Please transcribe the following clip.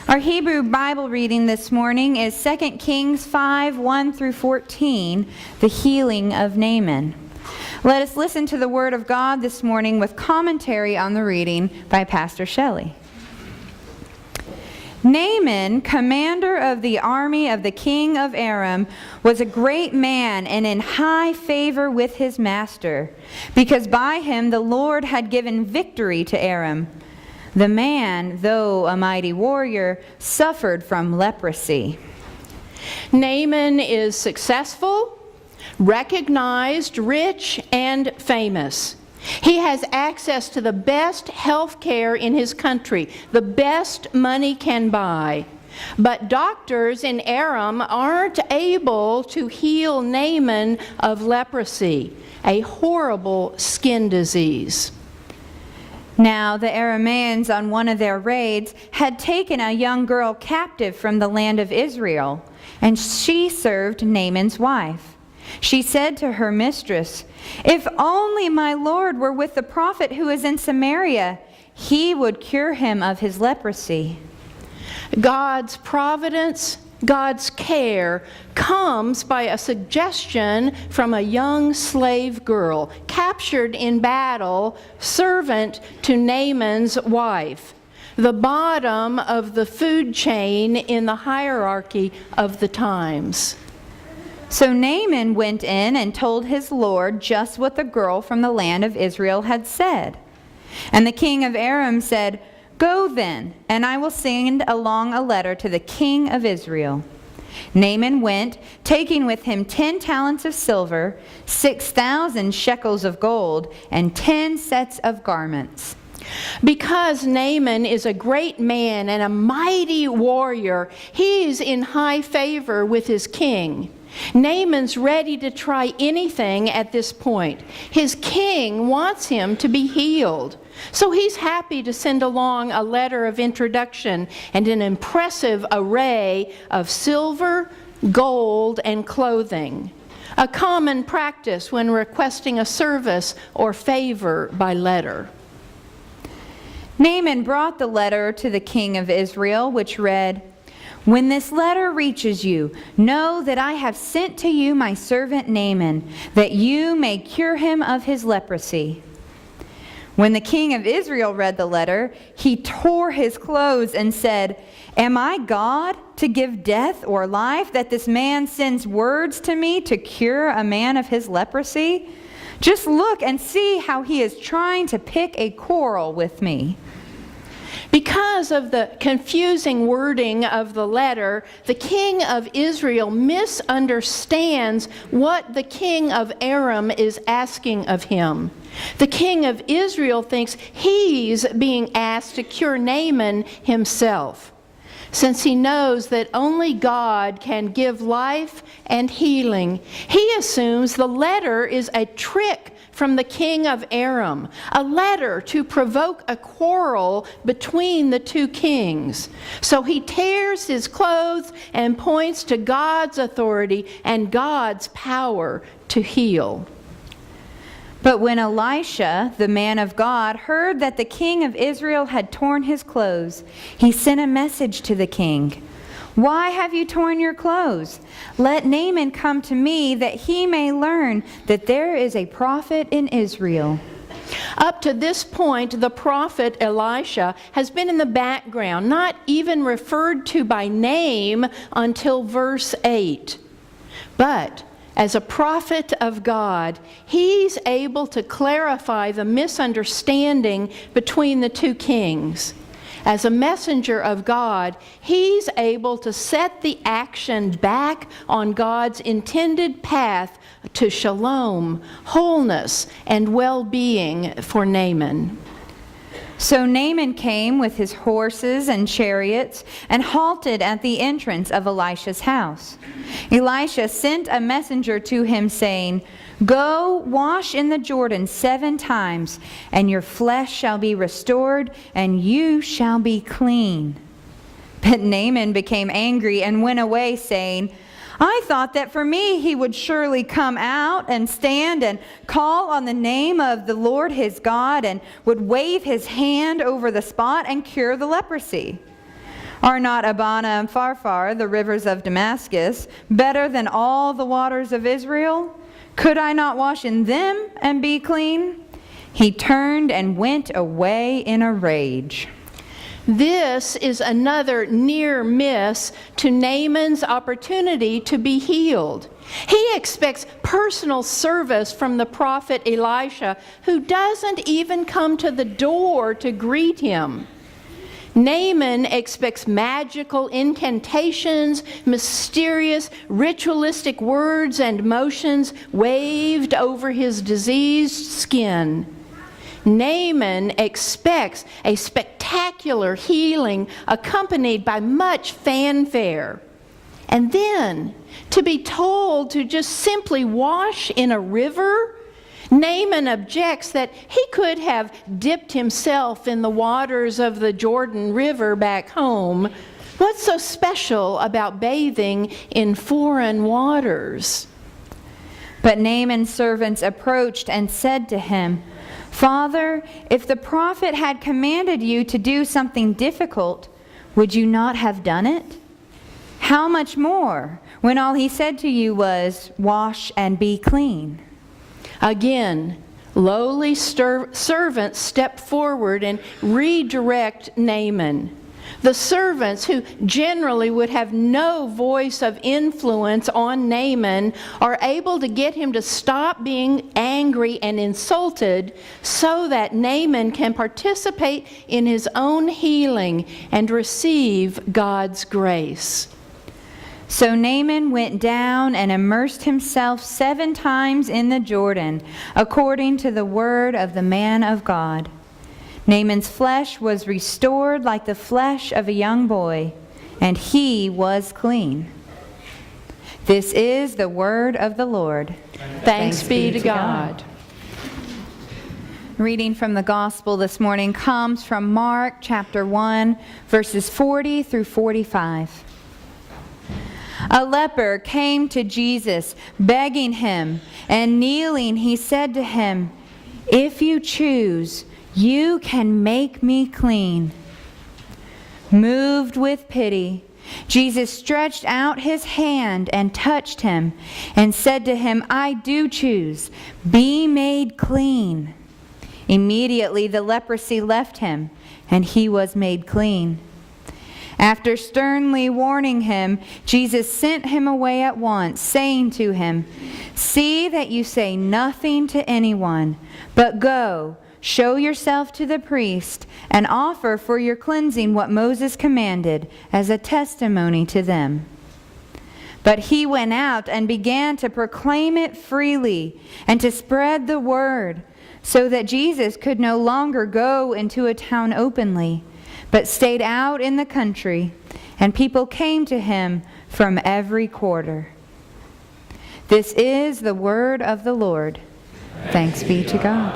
Our Hebrew Bible reading this morning is 2 Kings 5, 1 through 14, the healing of Naaman. Let us listen to the Word of God this morning with commentary on the reading by Pastor Shelley. Naaman, commander of the army of the king of Aram, was a great man and in high favor with his master, because by him the Lord had given victory to Aram. The man, though a mighty warrior, suffered from leprosy. Naaman is successful, recognized, rich, and famous. He has access to the best health care in his country, the best money can buy. But doctors in Aram aren't able to heal Naaman of leprosy, a horrible skin disease. Now the Arameans on one of their raids had taken a young girl captive from the land of Israel, and she served Naaman's wife. She said to her mistress, "If only my Lord were with the prophet who is in Samaria, he would cure him of his leprosy." God's providence, God's care comes by a suggestion from a young slave girl captured in battle, servant to Naaman's wife, the bottom of the food chain in the hierarchy of the times. So Naaman went in and told his lord just what the girl from the land of Israel had said. And the king of Aram said, "Go then, and I will send along a letter to the king of Israel." Naaman went, taking with him 10 talents of silver, 6,000 shekels of gold, and 10 sets of garments. Because Naaman is a great man and a mighty warrior, he's in high favor with his king. Naaman's ready to try anything at this point. His king wants him to be healed. So he's happy to send along a letter of introduction and an impressive array of silver, gold, and clothing. A common practice when requesting a service or favor by letter. Naaman brought the letter to the king of Israel, which read, "When this letter reaches you, know that I have sent to you my servant Naaman, that you may cure him of his leprosy." When the king of Israel read the letter, he tore his clothes and said, "Am I God to give death or life that this man sends words to me to cure a man of his leprosy? Just look and see how he is trying to pick a quarrel with me." Because of the confusing wording of the letter, the king of Israel misunderstands what the king of Aram is asking of him. The king of Israel thinks he's being asked to cure Naaman himself, since he knows that only God can give life and healing. He assumes the letter is a trick from the king of Aram, a letter to provoke a quarrel between the two kings. So he tears his clothes and points to God's authority and God's power to heal. But when Elisha, the man of God, heard that the king of Israel had torn his clothes, he sent a message to the king. "Why have you torn your clothes? Let Naaman come to me, that he may learn that there is a prophet in Israel." Up to this point, the prophet Elisha has been in the background, not even referred to by name until verse 8. But as a prophet of God, he's able to clarify the misunderstanding between the two kings. As a messenger of God, he's able to set the action back on God's intended path to shalom, wholeness, and well-being for Naaman. So Naaman came with his horses and chariots and halted at the entrance of Elisha's house. Elisha sent a messenger to him saying, "Go wash in the Jordan 7 times, and your flesh shall be restored, and you shall be clean." But Naaman became angry and went away, saying, "I thought that for me he would surely come out and stand and call on the name of the Lord his God and would wave his hand over the spot and cure the leprosy." Are not Abana and Pharpar, the rivers of Damascus, better than all the waters of Israel? Could I not wash in them and be clean?" He turned and went away in a rage. This is another near miss to Naaman's opportunity to be healed. He expects personal service from the prophet Elisha, who doesn't even come to the door to greet him. Naaman expects magical incantations, mysterious ritualistic words and motions waved over his diseased skin. Naaman expects a spectacular healing accompanied by much fanfare. And then to be told to just simply wash in a river? Naaman objects that he could have dipped himself in the waters of the Jordan River back home. What's so special about bathing in foreign waters? But Naaman's servants approached and said to him, "Father, if the prophet had commanded you to do something difficult, would you not have done it? How much more, when all he said to you was, 'Wash and be clean'?" Again, lowly servants step forward and redirect Naaman. The servants, who generally would have no voice of influence on Naaman, are able to get him to stop being angry and insulted so that Naaman can participate in his own healing and receive God's grace. So Naaman went down and immersed himself 7 times in the Jordan, according to the word of the man of God. Naaman's flesh was restored like the flesh of a young boy, and he was clean. This is the word of the Lord. Thanks be to God. Reading from the gospel this morning comes from Mark chapter 1, verses 40 through 45. A leper came to Jesus, begging him, and kneeling, he said to him, "If you choose, you can make me clean." Moved with pity, Jesus stretched out his hand and touched him, and said to him, "I do choose, be made clean." Immediately the leprosy left him, and he was made clean. After sternly warning him, Jesus sent him away at once, saying to him, "See that you say nothing to anyone, but go, show yourself to the priest, and offer for your cleansing what Moses commanded as a testimony to them." But he went out and began to proclaim it freely and to spread the word, so that Jesus could no longer go into a town openly, but stayed out in the country, and people came to him from every quarter. This is the word of the Lord. Thanks be to God.